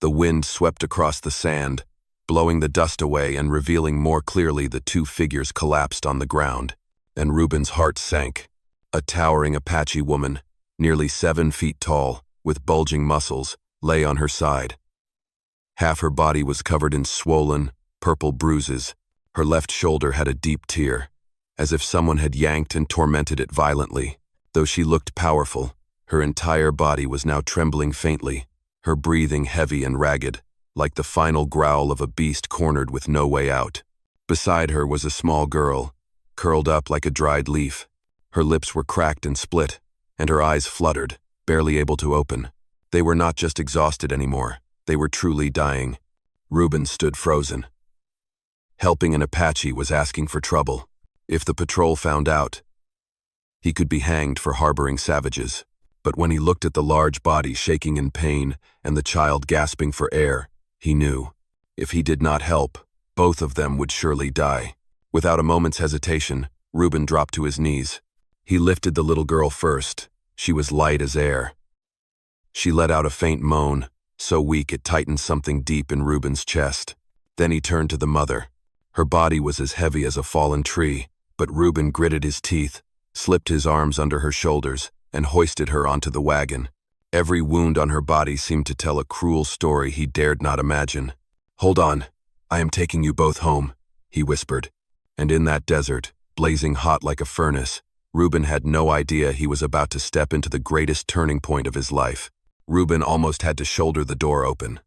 The wind swept across the sand, blowing the dust away and revealing more clearly the two figures collapsed on the ground. And Reuben's heart sank. A towering Apache woman, nearly 7 feet tall, with bulging muscles, lay on her side. Half her body was covered in swollen, purple bruises. Her left shoulder had a deep tear, as if someone had yanked and tormented it violently. Though she looked powerful, her entire body was now trembling faintly, her breathing heavy and ragged, like the final growl of a beast cornered with no way out. Beside her was a small girl, curled up like a dried leaf. Her lips were cracked and split, and her eyes fluttered, barely able to open. They were not just exhausted anymore, they were truly dying. Reuben stood frozen. Helping an Apache was asking for trouble. If the patrol found out, he could be hanged for harboring savages. But when he looked at the large body shaking in pain and the child gasping for air, he knew. If he did not help, both of them would surely die. Without a moment's hesitation, Reuben dropped to his knees. He lifted the little girl first. She was light as air. She let out a faint moan, so weak it tightened something deep in Reuben's chest. Then he turned to the mother. Her body was as heavy as a fallen tree, but Reuben gritted his teeth, slipped his arms under her shoulders, and hoisted her onto the wagon. Every wound on her body seemed to tell a cruel story he dared not imagine. "Hold on, I am taking you both home," he whispered. And in that desert, blazing hot like a furnace, Reuben had no idea he was about to step into the greatest turning point of his life. Reuben almost had to shoulder the door open.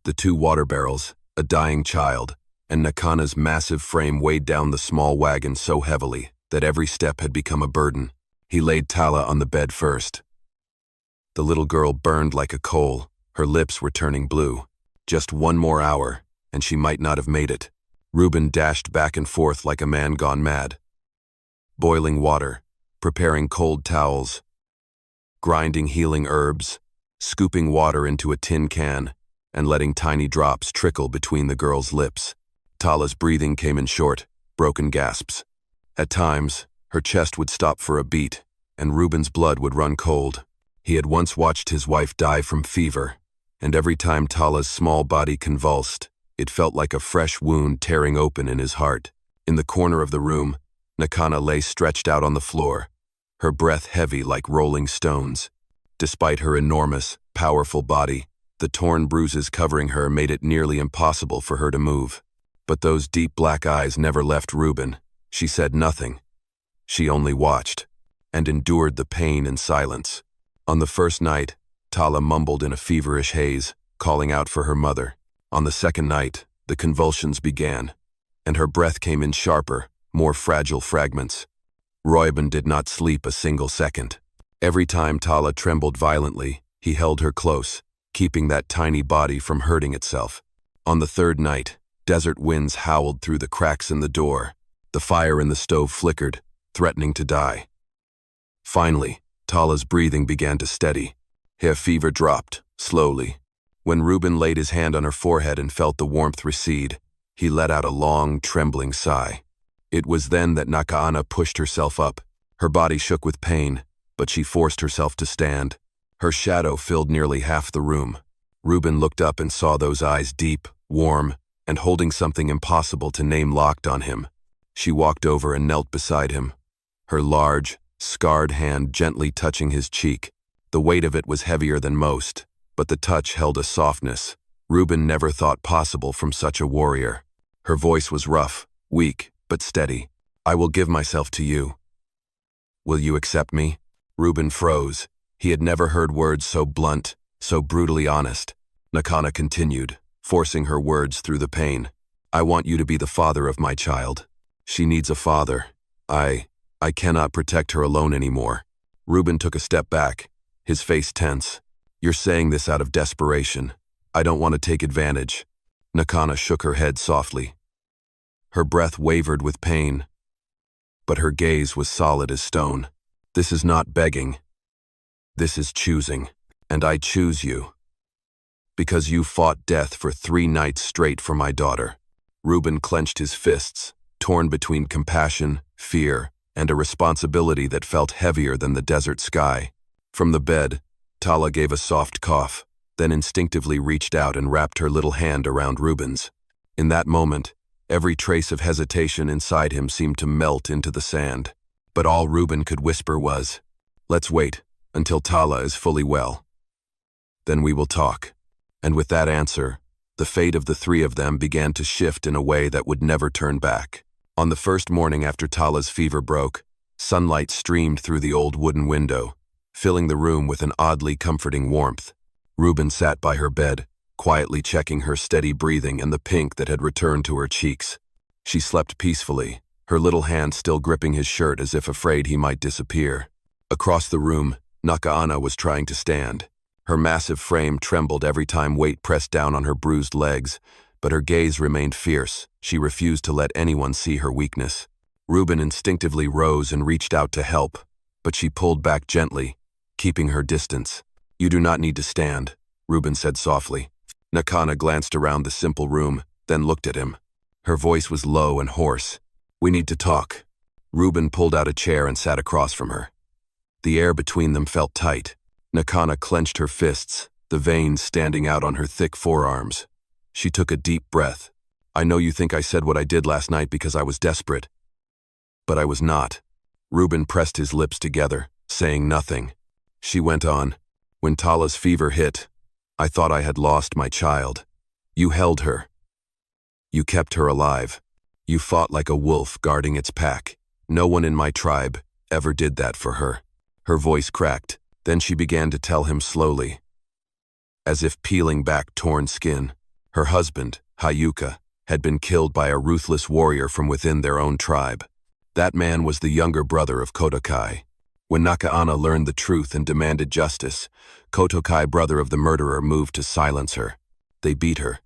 The 2 water barrels, a dying child, and Nakana's massive frame weighed down the small wagon so heavily that every step had become a burden. He laid Tala on the bed first. The little girl burned like a coal. Her lips were turning blue. Just 1 more hour, and she might not have made it. Reuben dashed back and forth like a man gone mad. Boiling water, preparing cold towels, grinding healing herbs, scooping water into a tin can, and letting tiny drops trickle between the girl's lips. Tala's breathing came in short, broken gasps. At times, her chest would stop for a beat, and Reuben's blood would run cold. He had once watched his wife die from fever, and every time Tala's small body convulsed, it felt like a fresh wound tearing open in his heart. In the corner of the room, Nakana lay stretched out on the floor, her breath heavy like rolling stones. Despite her enormous, powerful body, the torn bruises covering her made it nearly impossible for her to move. But those deep black eyes never left Reuben. She said nothing. She only watched, and endured the pain in silence. On the first night, Tala mumbled in a feverish haze, calling out for her mother. On the second night, the convulsions began, and her breath came in sharper, more fragile fragments. Reuben did not sleep a single second. Every time Tala trembled violently, he held her close, keeping that tiny body from hurting itself. On the third night, desert winds howled through the cracks in the door. The fire in the stove flickered, threatening to die. Finally, Tala's breathing began to steady. Her fever dropped, slowly. When Reuben laid his hand on her forehead and felt the warmth recede, he let out a long, trembling sigh. It was then that Nakana pushed herself up. Her body shook with pain, but she forced herself to stand. Her shadow filled nearly half the room. Reuben looked up and saw those eyes deep, warm, and holding something impossible to name locked on him. She walked over and knelt beside him, her large, scarred hand gently touching his cheek. The weight of it was heavier than most, but the touch held a softness Reuben never thought possible from such a warrior. Her voice was rough, weak, but steady. "I will give myself to you. Will you accept me?" Reuben froze. He had never heard words so blunt, so brutally honest. Nakana continued, forcing her words through the pain. "I want you to be the father of my child. She needs a father. I cannot protect her alone anymore." Reuben took a step back, his face tense. "You're saying this out of desperation. I don't want to take advantage." Nakana shook her head softly. Her breath wavered with pain, but her gaze was solid as stone. "This is not begging. This is choosing, and I choose you. Because you fought death for 3 nights straight for my daughter." Reuben clenched his fists, torn between compassion, fear, and a responsibility that felt heavier than the desert sky. From the bed, Tala gave a soft cough, then instinctively reached out and wrapped her little hand around Reuben's. In that moment, every trace of hesitation inside him seemed to melt into the sand. But all Reuben could whisper was, "Let's wait until Tala is fully well. Then we will talk." And with that answer, the fate of the three of them began to shift in a way that would never turn back. On the first morning after Tala's fever broke, sunlight streamed through the old wooden window, filling the room with an oddly comforting warmth. Reuben sat by her bed, quietly checking her steady breathing and the pink that had returned to her cheeks. She slept peacefully, her little hand still gripping his shirt as if afraid he might disappear. Across the room, Nakaana was trying to stand. Her massive frame trembled every time weight pressed down on her bruised legs, but her gaze remained fierce. She refused to let anyone see her weakness. Reuben instinctively rose and reached out to help, but she pulled back gently, keeping her distance. "You do not need to stand," Reuben said softly. Nakaana glanced around the simple room, then looked at him. Her voice was low and hoarse. "We need to talk." Reuben pulled out a chair and sat across from her. The air between them felt tight. Nakaana clenched her fists, the veins standing out on her thick forearms. She took a deep breath. "I know you think I said what I did last night because I was desperate. But I was not." Reuben pressed his lips together, saying nothing. She went on. "When Tala's fever hit, I thought I had lost my child. You held her. You kept her alive. You fought like a wolf guarding its pack. No one in my tribe ever did that for her." Her voice cracked. Then she began to tell him slowly, as if peeling back torn skin. Her husband, Hayuka, had been killed by a ruthless warrior from within their own tribe. That man was the younger brother of Kotokai. When Nakaana learned the truth and demanded justice, Kotokai, brother of the murderer, moved to silence her. They beat her,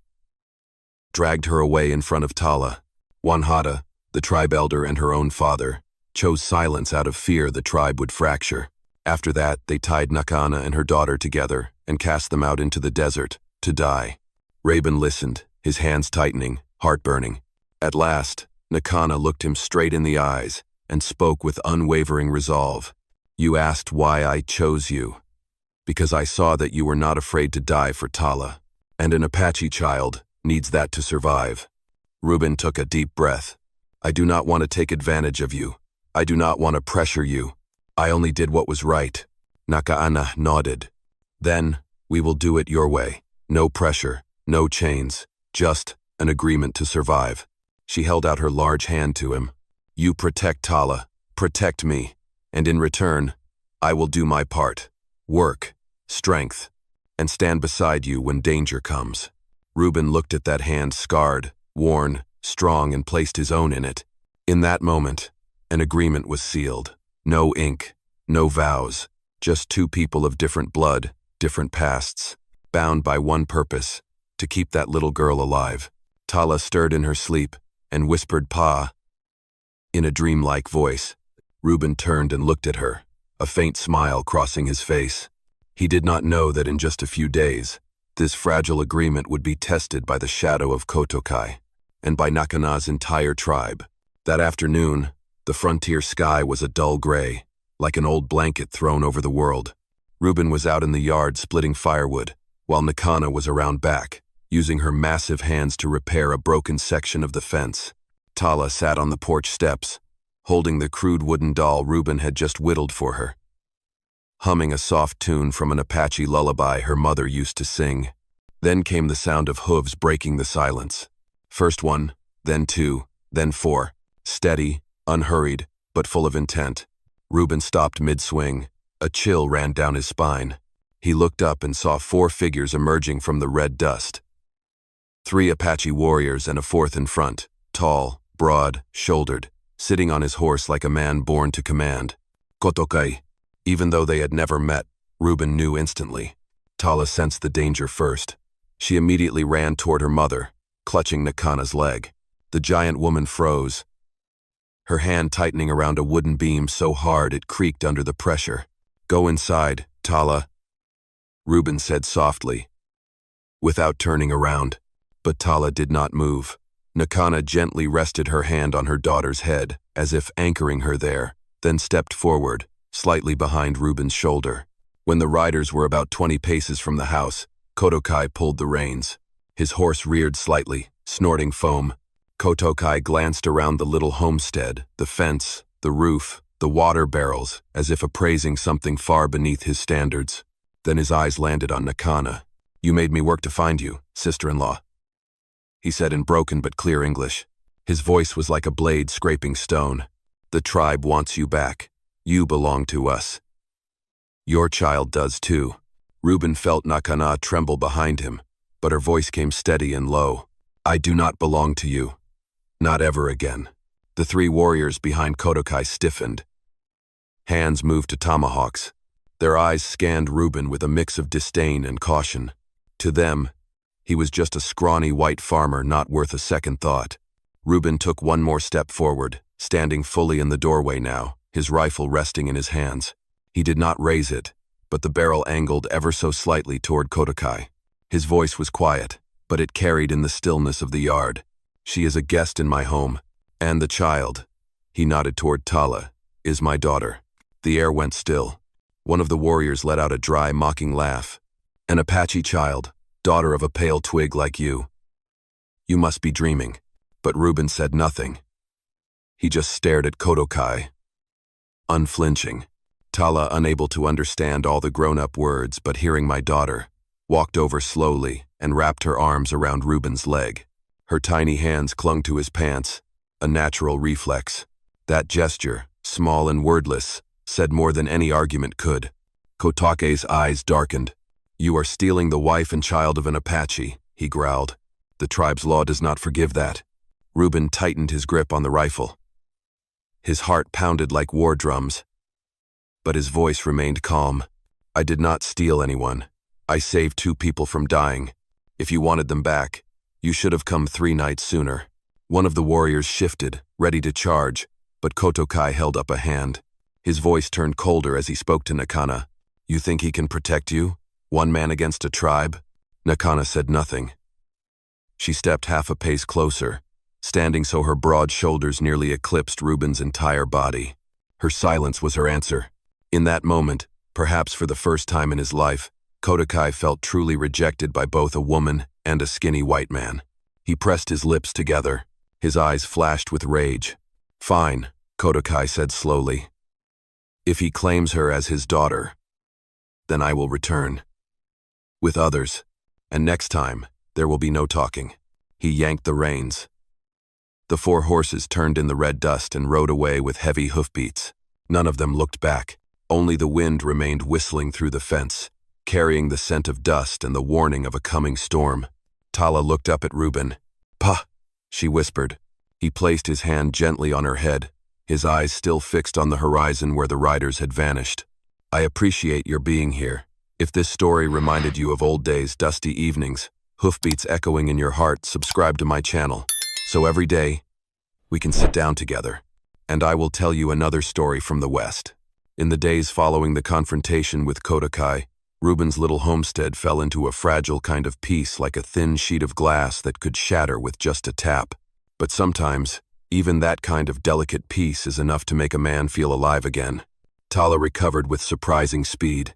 dragged her away in front of Tala. Wanhata, the tribe elder and her own father, chose silence out of fear the tribe would fracture. After that, they tied Nakaana and her daughter together and cast them out into the desert to die. Reuben listened, his hands tightening, heart burning. At last, Nakaana looked him straight in the eyes and spoke with unwavering resolve. "You asked why I chose you. Because I saw that you were not afraid to die for Tala, and an Apache child needs that to survive." Reuben took a deep breath. "I do not want to take advantage of you. I do not want to pressure you. I only did what was right." Nakaana nodded. "Then, we will do it your way. No pressure, no chains, just an agreement to survive." She held out her large hand to him. "You protect Tala, protect me, and in return, I will do my part. Work, strength, and stand beside you when danger comes." Reuben looked at that hand, scarred, worn, strong, and placed his own in it. In that moment, an agreement was sealed. No ink, no vows, just two people of different blood, different pasts, bound by one purpose, to keep that little girl alive. Tala stirred in her sleep and whispered "Pa" in a dreamlike voice. Reuben turned and looked at her, a faint smile crossing his face. He did not know that in just a few days, this fragile agreement would be tested by the shadow of Kotokai, and by Nakana's entire tribe. That afternoon, the frontier sky was a dull gray, like an old blanket thrown over the world. Reuben was out in the yard splitting firewood, while Nakaana was around back, using her massive hands to repair a broken section of the fence. Tala sat on the porch steps, holding the crude wooden doll Reuben had just whittled for her, humming a soft tune from an Apache lullaby her mother used to sing. Then came the sound of hooves breaking the silence. First one, then two, then four. Steady, unhurried, but full of intent. Reuben stopped mid-swing. A chill ran down his spine. He looked up and saw 4 figures emerging from the red dust. 3 Apache warriors and a 4th in front, tall, broad-shouldered, sitting on his horse like a man born to command. Kotokai. Even though they had never met, Reuben knew instantly. Tala sensed the danger first. She immediately ran toward her mother, clutching Nakaana's leg. The giant woman froze, her hand tightening around a wooden beam so hard it creaked under the pressure. "Go inside, Tala," Reuben said softly, without turning around. But Tala did not move. Nakaana gently rested her hand on her daughter's head, as if anchoring her there, then stepped forward, slightly behind Reuben's shoulder. When the riders were about 20 paces from the house, Kotokai pulled the reins. His horse reared slightly, snorting foam. Kotokai glanced around the little homestead, the fence, the roof, the water barrels, as if appraising something far beneath his standards. Then his eyes landed on Nakana. "You made me work to find you, sister-in-law," he said in broken but clear English. His voice was like a blade scraping stone. "The tribe wants you back. You belong to us. Your child does too." Reuben felt Nakana tremble behind him, but her voice came steady and low. "I do not belong to you. Not ever again." The three warriors behind Kotokai stiffened. Hands moved to tomahawks. Their eyes scanned Reuben with a mix of disdain and caution. To them, he was just a scrawny white farmer not worth a second thought. Reuben took one more step forward, standing fully in the doorway now, his rifle resting in his hands. He did not raise it, but the barrel angled ever so slightly toward Kotokai. His voice was quiet, but it carried in the stillness of the yard. "She is a guest in my home, and the child," he nodded toward Tala, "is my daughter." The air went still. One of the warriors let out a dry, mocking laugh. "An Apache child, daughter of a pale twig like you. You must be dreaming." But Reuben said nothing. He just stared at Kotokai, unflinching. Tala, unable to understand all the grown-up words but hearing "my daughter," walked over slowly and wrapped her arms around Reuben's leg. Her tiny hands clung to his pants, a natural reflex. That gesture, small and wordless, said more than any argument could. Kotake's eyes darkened. "You are stealing the wife and child of an Apache," he growled. "The tribe's law does not forgive that." Reuben tightened his grip on the rifle. His heart pounded like war drums, but his voice remained calm. "I did not steal anyone. I saved 2 people from dying. If you wanted them back, you should have come 3 nights sooner." One of the warriors shifted, ready to charge, but Kotokai held up a hand. His voice turned colder as he spoke to Nakana. "You think he can protect you? One man against a tribe?" Nakana said nothing. She stepped half a pace closer, standing so her broad shoulders nearly eclipsed Reuben's entire body. Her silence was her answer. In that moment, perhaps for the first time in his life, Kotokai felt truly rejected by both a woman and a skinny white man. He pressed his lips together. His eyes flashed with rage. "Fine," Kotokai said slowly. "If he claims her as his daughter, then I will return. With others, and next time, there will be no talking." He yanked the reins. The 4 horses turned in the red dust and rode away with heavy hoofbeats. None of them looked back. Only the wind remained whistling through the fence, carrying the scent of dust and the warning of a coming storm. Tala looked up at Reuben. "Pa," she whispered. He placed his hand gently on her head, his eyes still fixed on the horizon where the riders had vanished. "I appreciate your being here. If this story reminded you of old days, dusty evenings, hoofbeats echoing in your heart, subscribe to my channel. So every day, we can sit down together, and I will tell you another story from the West." In the days following the confrontation with Kotokai, Reuben's little homestead fell into a fragile kind of peace, like a thin sheet of glass that could shatter with just a tap. But sometimes, even that kind of delicate peace is enough to make a man feel alive again. Tala recovered with surprising speed.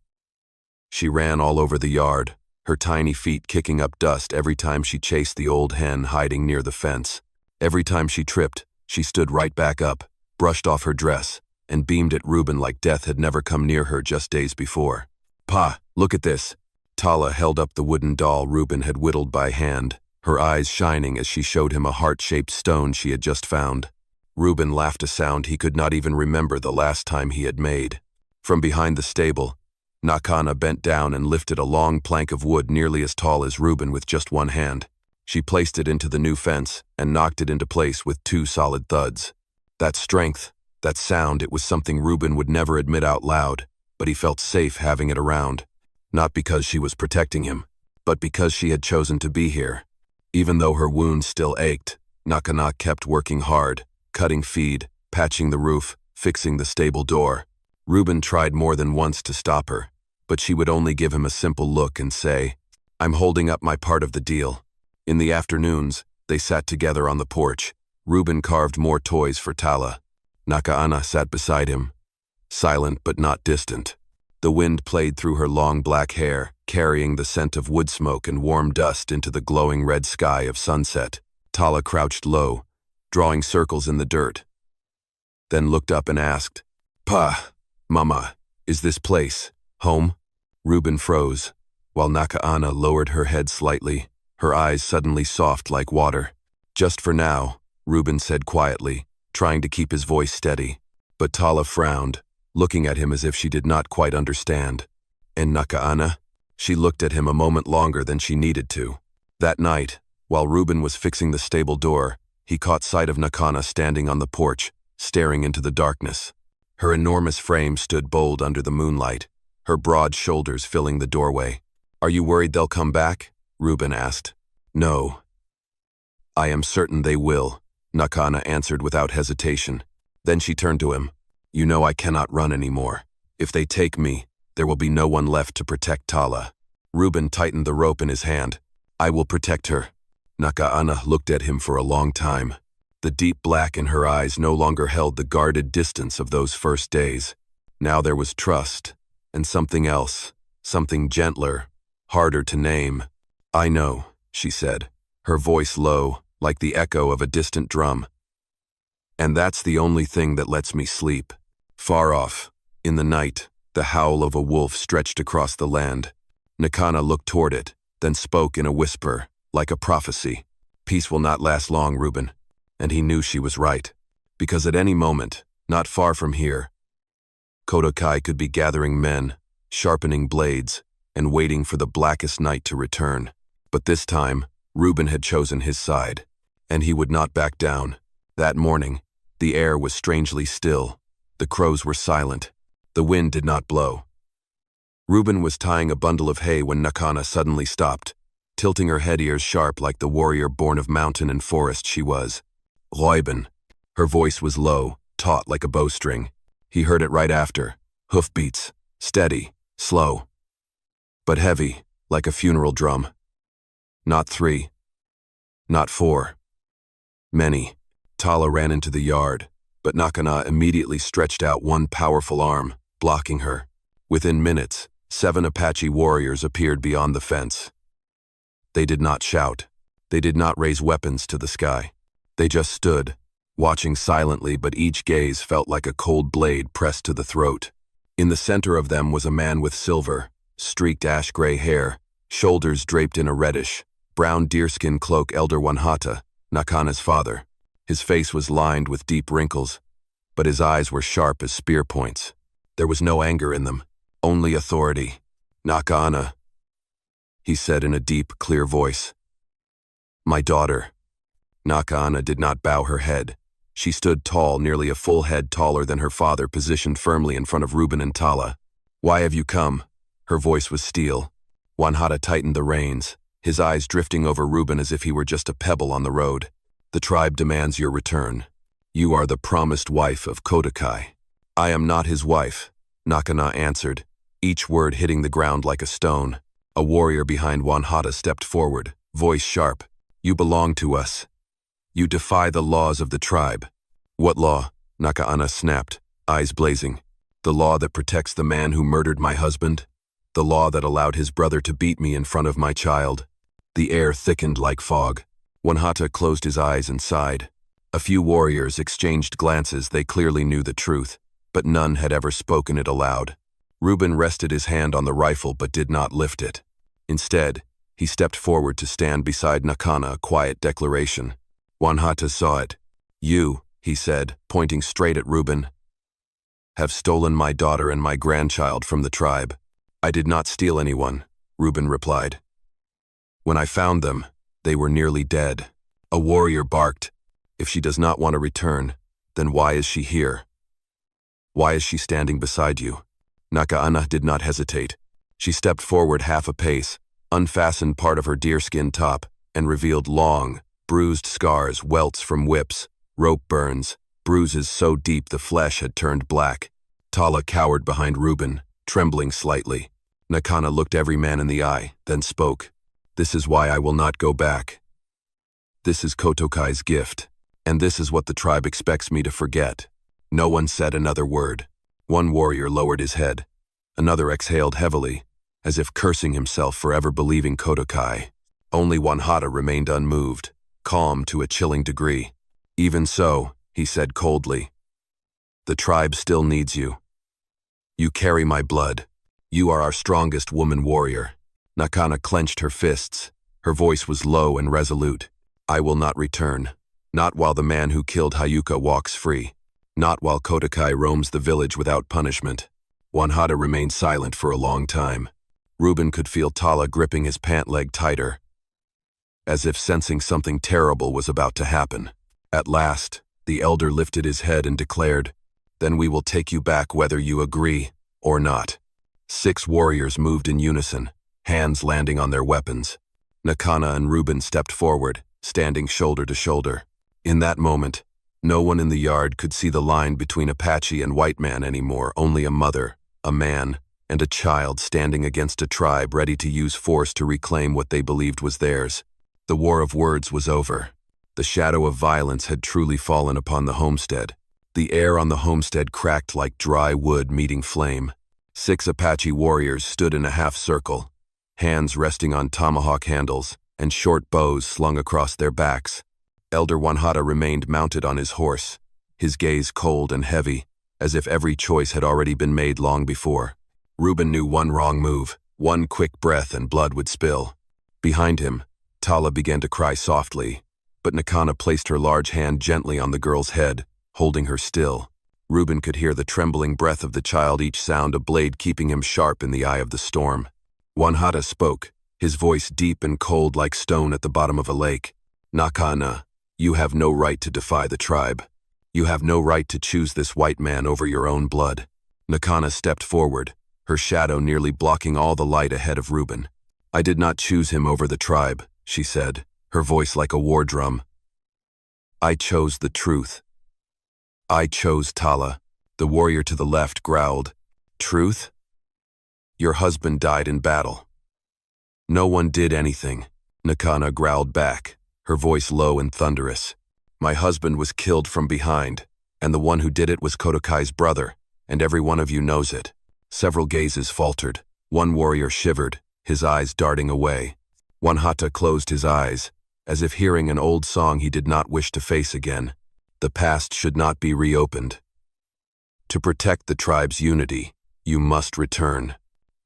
She ran all over the yard, her tiny feet kicking up dust every time she chased the old hen hiding near the fence. Every time she tripped, she stood right back up, brushed off her dress, and beamed at Reuben like death had never come near her just days before. "Pa, look at this." Tala held up the wooden doll Reuben had whittled by hand, her eyes shining as she showed him a heart-shaped stone she had just found. Reuben laughed a sound he could not even remember the last time he had made. From behind the stable, Nakana bent down and lifted a long plank of wood nearly as tall as Reuben with just one hand. She placed it into the new fence and knocked it into place with 2 solid thuds. That strength, that sound, it was something Reuben would never admit out loud, but he felt safe having it around. Not because she was protecting him, but because she had chosen to be here. Even though her wounds still ached, Nakana kept working hard, cutting feed, patching the roof, fixing the stable door. Reuben tried more than once to stop her, but she would only give him a simple look and say, "I'm holding up my part of the deal." In the afternoons, they sat together on the porch. Reuben carved more toys for Tala. Nakana sat beside him, silent but not distant. The wind played through her long black hair, carrying the scent of wood smoke and warm dust into the glowing red sky of sunset. Tala crouched low, drawing circles in the dirt, then looked up and asked, "Pa, Mama, is this place home?" Reuben froze, while Nakaana lowered her head slightly, her eyes suddenly soft like water. "Just for now," Reuben said quietly, trying to keep his voice steady. But Tala frowned, looking at him as if she did not quite understand. "And Nakaana?" She looked at him a moment longer than she needed to. That night, while Reuben was fixing the stable door, he caught sight of Nakaana standing on the porch, staring into the darkness. Her enormous frame stood bold under the moonlight, her broad shoulders filling the doorway. "Are you worried they'll come back?" Reuben asked. "No. I am certain they will," Nakaana answered without hesitation. Then she turned to him. "You know I cannot run anymore. If they take me, there will be no one left to protect Tala." Reuben tightened the rope in his hand. "I will protect her." Nakaana looked at him for a long time. The deep black in her eyes no longer held the guarded distance of those first days. Now there was trust, and something else, something gentler, harder to name. "I know," she said, her voice low, like the echo of a distant drum. "And that's the only thing that lets me sleep." Far off, in the night, the howl of a wolf stretched across the land. Nakaana looked toward it, then spoke in a whisper, like a prophecy. "Peace will not last long, Reuben." And he knew she was right, because at any moment, not far from here, Kotokai could be gathering men, sharpening blades, and waiting for the blackest night to return. But this time, Reuben had chosen his side, and he would not back down. That morning, the air was strangely still. The crows were silent. The wind did not blow. Reuben was tying a bundle of hay when Nakaana suddenly stopped, tilting her head ears sharp like the warrior born of mountain and forest she was. "Reuben." Her voice was low, taut like a bowstring. He heard it right after. Hoofbeats, steady, slow, but heavy, like a funeral drum. Not 3. Not 4. Many. Tala ran into the yard, but Nakaana immediately stretched out one powerful arm, blocking her. Within minutes, 7 Apache warriors appeared beyond the fence. They did not shout. They did not raise weapons to the sky. They just stood, watching silently, but each gaze felt like a cold blade pressed to the throat. In the center of them was a man with silver, streaked ash-gray hair, shoulders draped in a reddish, brown deerskin cloak. Elder Wanhata, Nakaana's father. His face was lined with deep wrinkles, but his eyes were sharp as spear points. There was no anger in them, only authority. "Nakaana," he said in a deep, clear voice. "My daughter." Nakaana did not bow her head. She stood tall, nearly a full head taller than her father, positioned firmly in front of Reuben and Tala. "Why have you come?" Her voice was steel. Wanhata tightened the reins, his eyes drifting over Reuben as if he were just a pebble on the road. "The tribe demands your return. You are the promised wife of Kotokai." "I am not his wife," Nakaana answered, each word hitting the ground like a stone. A warrior behind Wanhata stepped forward, voice sharp. "You belong to us. You defy the laws of the tribe." "What law?" Nakaana snapped, eyes blazing. "The law that protects the man who murdered my husband? The law that allowed his brother to beat me in front of my child?" The air thickened like fog. Wanhata closed his eyes and sighed. A few warriors exchanged glances. They clearly knew the truth, but none had ever spoken it aloud. Reuben rested his hand on the rifle but did not lift it. Instead, he stepped forward to stand beside Nakaana, a quiet declaration. Wanhata saw it. "You," he said, pointing straight at Reuben, "have stolen my daughter and my grandchild from the tribe." "I did not steal anyone," Reuben replied. "When I found them, they were nearly dead." A warrior barked. "If she does not want to return, then why is she here? Why is she standing beside you?" Nakaana did not hesitate. She stepped forward half a pace, unfastened part of her deerskin top, and revealed long, bruised scars, welts from whips, rope burns, bruises so deep the flesh had turned black. Tala cowered behind Reuben, trembling slightly. Nakaana looked every man in the eye, then spoke. "This is why I will not go back. This is Kotokai's gift, and this is what the tribe expects me to forget." No one said another word. One warrior lowered his head. Another exhaled heavily, as if cursing himself for ever believing Kotokai. Only Wanhata remained unmoved, calm to a chilling degree. Even so, he said coldly, "The tribe still needs you. You carry my blood. You are our strongest woman warrior." Nakana clenched her fists. Her voice was low and resolute. "I will not return. Not while the man who killed Hayuka walks free. Not while Kotokai roams the village without punishment." Wanhata remained silent for a long time. Ruben could feel Tala gripping his pant leg tighter, as if sensing something terrible was about to happen. At last, the elder lifted his head and declared, "Then we will take you back whether you agree or not." 6 warriors moved in unison, hands landing on their weapons. Nakana and Ruben stepped forward, standing shoulder to shoulder. In that moment, no one in the yard could see the line between Apache and white man anymore, only a mother, a man, and a child standing against a tribe ready to use force to reclaim what they believed was theirs. The war of words was over. The shadow of violence had truly fallen upon the homestead. The air on the homestead cracked like dry wood meeting flame. 6 Apache warriors stood in a half-circle, hands resting on tomahawk handles and short bows slung across their backs. Elder Wanhata remained mounted on his horse, his gaze cold and heavy, as if every choice had already been made long before. Ruben knew one wrong move, one quick breath and blood would spill. Behind him, Tala began to cry softly, but Nakana placed her large hand gently on the girl's head, holding her still. Ruben could hear the trembling breath of the child, each sound a blade keeping him sharp in the eye of the storm. Wanhata spoke, his voice deep and cold like stone at the bottom of a lake. "Nakana, you have no right to defy the tribe. You have no right to choose this white man over your own blood." Nakana stepped forward, her shadow nearly blocking all the light ahead of Ruben. "I did not choose him over the tribe," she said, her voice like a war drum. "I chose the truth. I chose Tala." The warrior to the left growled, "Truth? Your husband died in battle." "No one did anything," Nakana growled back, her voice low and thunderous. "My husband was killed from behind, and the one who did it was Kotokai's brother, and every one of you knows it." Several gazes faltered. One warrior shivered, his eyes darting away. Wanhata closed his eyes, as if hearing an old song he did not wish to face again. The past should not be reopened. To protect the tribe's unity, you must return.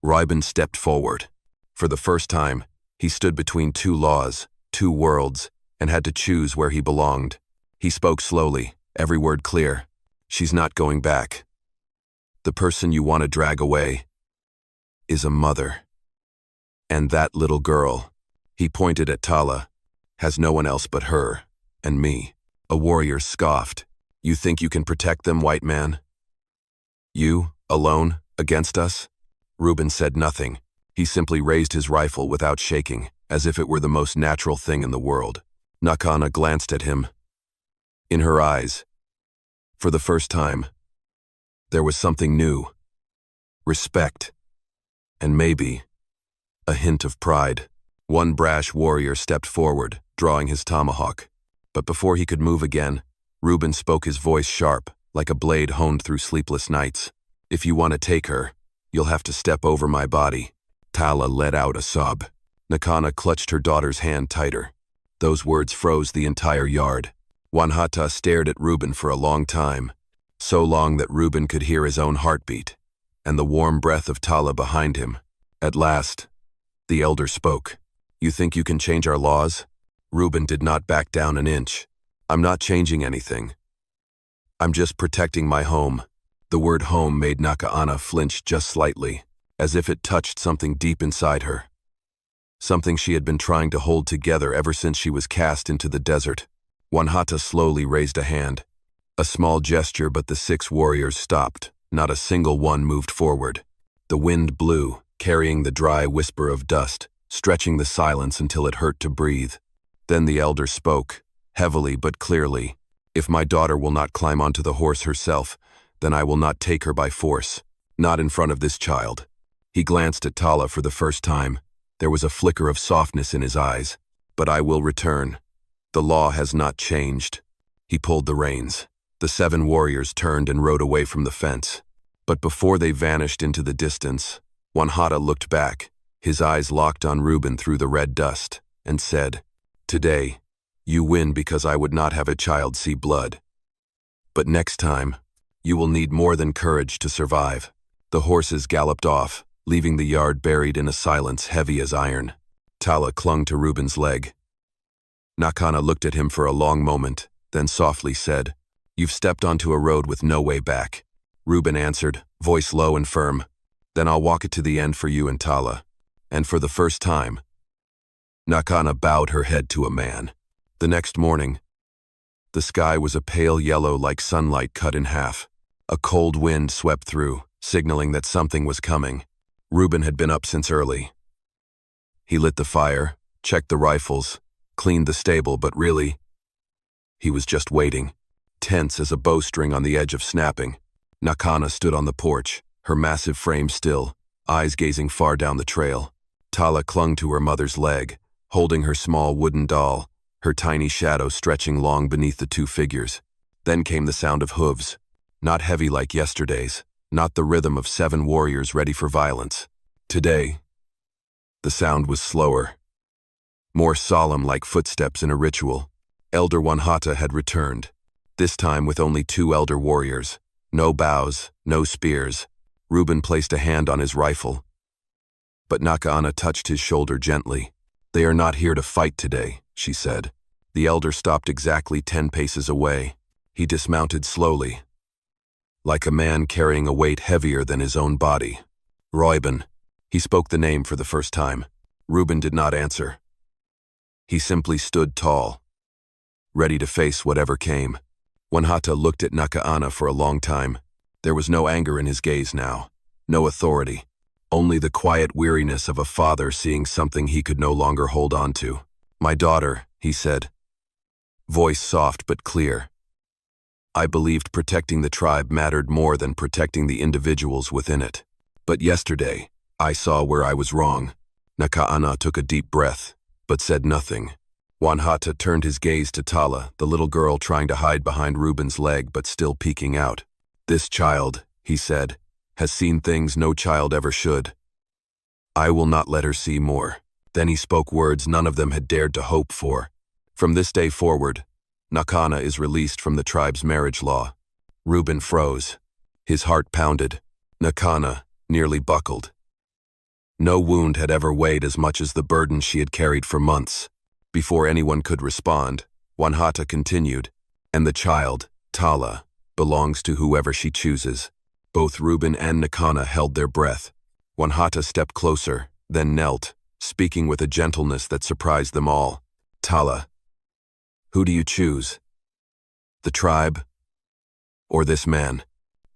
Ruben stepped forward. For the first time, he stood between 2 laws, 2 worlds, and had to choose where he belonged. He spoke slowly, every word clear. "She's not going back. The person you want to drag away is a mother. And that little girl," he pointed at Tala, "has no one else but her and me." A warrior scoffed. "You think you can protect them, white man? You, alone, against us?" Ruben said nothing. He simply raised his rifle without shaking, as if it were the most natural thing in the world. Nakana glanced at him. In her eyes, for the first time, there was something new. Respect. And maybe a hint of pride. One brash warrior stepped forward, drawing his tomahawk. But before he could move again, Ruben spoke, his voice sharp, like a blade honed through sleepless nights. "If you want to take her, you'll have to step over my body." Tala let out a sob. Nakana clutched her daughter's hand tighter. Those words froze the entire yard. Wanhata stared at Ruben for a long time, so long that Ruben could hear his own heartbeat, and the warm breath of Tala behind him. At last, the elder spoke. "You think you can change our laws?" Ruben did not back down an inch. "I'm not changing anything. I'm just protecting my home." The word home made Nakana flinch just slightly, as if it touched something deep inside her. Something she had been trying to hold together ever since she was cast into the desert. Wanhata slowly raised a hand. A small gesture, but the 6 warriors stopped. Not a single one moved forward. The wind blew, carrying the dry whisper of dust, stretching the silence until it hurt to breathe. Then the elder spoke, heavily but clearly. "If my daughter will not climb onto the horse herself, then I will not take her by force. Not in front of this child." He glanced at Tala for the first time. There was a flicker of softness in his eyes. "But I will return. The law has not changed." He pulled the reins. The 7 warriors turned and rode away from the fence. But before they vanished into the distance, Wanhata looked back, his eyes locked on Reuben through the red dust, and said, "Today, you win because I would not have a child see blood. But next time, you will need more than courage to survive." The horses galloped off, leaving the yard buried in a silence heavy as iron. Tala clung to Reuben's leg. Nakana looked at him for a long moment, then softly said, "You've stepped onto a road with no way back." Reuben answered, voice low and firm, "Then I'll walk it to the end for you and Tala." And for the first time, Nakana bowed her head to a man. The next morning, the sky was a pale yellow like sunlight cut in half. A cold wind swept through, signaling that something was coming. Reuben had been up since early. He lit the fire, checked the rifles, cleaned the stable, but really, he was just waiting, tense as a bowstring on the edge of snapping. Nakana stood on the porch, her massive frame still, eyes gazing far down the trail. Tala clung to her mother's leg, holding her small wooden doll, her tiny shadow stretching long beneath the two figures. Then came the sound of hooves, not heavy like yesterday's, not the rhythm of 7 warriors ready for violence. Today, the sound was slower, more solemn like footsteps in a ritual. Elder Wanhata had returned, this time with only 2 elder warriors. No bows, no spears. Reuben placed a hand on his rifle, but Nakana touched his shoulder gently. "They are not here to fight today," she said. The elder stopped exactly 10 paces away. He dismounted slowly, like a man carrying a weight heavier than his own body. "Reuben." He spoke the name for the first time. Reuben did not answer. He simply stood tall, ready to face whatever came. Wanhata looked at Nakana for a long time. There was no anger in his gaze now, no authority, only the quiet weariness of a father seeing something he could no longer hold on to. "My daughter," he said, voice soft but clear. "I believed protecting the tribe mattered more than protecting the individuals within it. But yesterday, I saw where I was wrong." Nakana took a deep breath, but said nothing. Wanhata turned his gaze to Tala, the little girl trying to hide behind Reuben's leg but still peeking out. "This child," he said, "has seen things no child ever should. I will not let her see more." Then he spoke words none of them had dared to hope for. "From this day forward, Nakana is released from the tribe's marriage law." Reuben froze. His heart pounded. Nakana nearly buckled. No wound had ever weighed as much as the burden she had carried for months. Before anyone could respond, Wanhata continued, "And the child, Tala, belongs to whoever she chooses." Both Reuben and Nakana held their breath. Wanhata stepped closer, then knelt, speaking with a gentleness that surprised them all. "Tala, who do you choose? The tribe? Or this man?"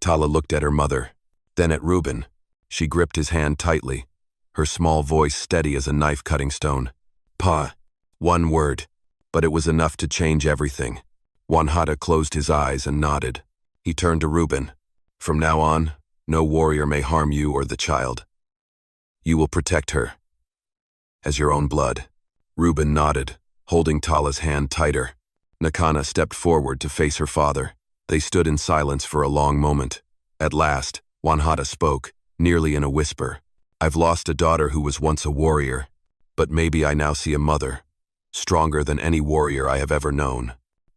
Tala looked at her mother, then at Reuben. She gripped his hand tightly, her small voice steady as a knife-cutting stone. "Pa." One word, but it was enough to change everything. Wanhata closed his eyes and nodded. He turned to Reuben. "From now on, no warrior may harm you or the child. You will protect her as your own blood." Reuben nodded, holding Tala's hand tighter. Nakana stepped forward to face her father. They stood in silence for a long moment. At last, Wanhata spoke, nearly in a whisper. "I've lost a daughter who was once a warrior, but maybe I now see a mother, stronger than any warrior I have ever known."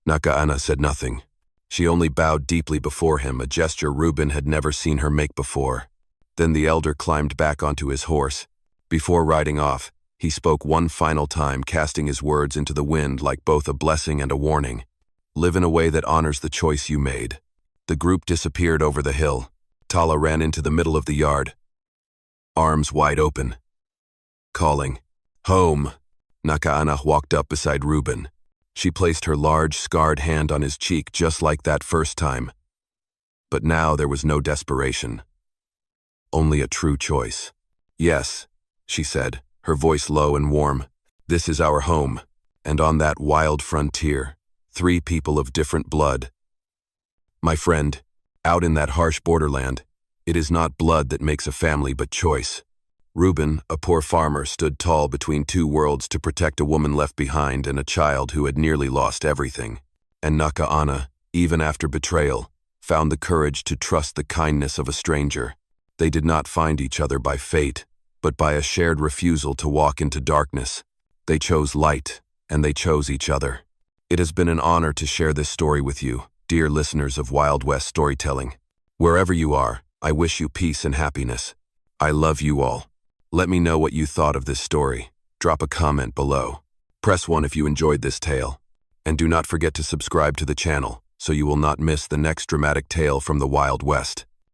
Nakana said nothing. She only bowed deeply before him, a gesture Reuben had never seen her make before. Then the elder climbed back onto his horse. Before riding off, he spoke one final time, casting his words into the wind like both a blessing and a warning. "Live in a way that honors the choice you made." The group disappeared over the hill. Tala ran into the middle of the yard, arms wide open, calling, "Home!" Nakana walked up beside Reuben. She placed her large, scarred hand on his cheek just like that first time. But now there was no desperation, only a true choice. "Yes," she said, her voice low and warm. "This is our home, and on that wild frontier, 3 people of different blood. My friend, out in that harsh borderland, it is not blood that makes a family but choice." Reuben, a poor farmer, stood tall between 2 worlds to protect a woman left behind and a child who had nearly lost everything. And Nakana, even after betrayal, found the courage to trust the kindness of a stranger. They did not find each other by fate, but by a shared refusal to walk into darkness. They chose light, and they chose each other. It has been an honor to share this story with you, dear listeners of Wild West Storytelling. Wherever you are, I wish you peace and happiness. I love you all. Let me know what you thought of this story. Drop a comment below. Press 1 if you enjoyed this tale. And do not forget to subscribe to the channel, so you will not miss the next dramatic tale from the Wild West.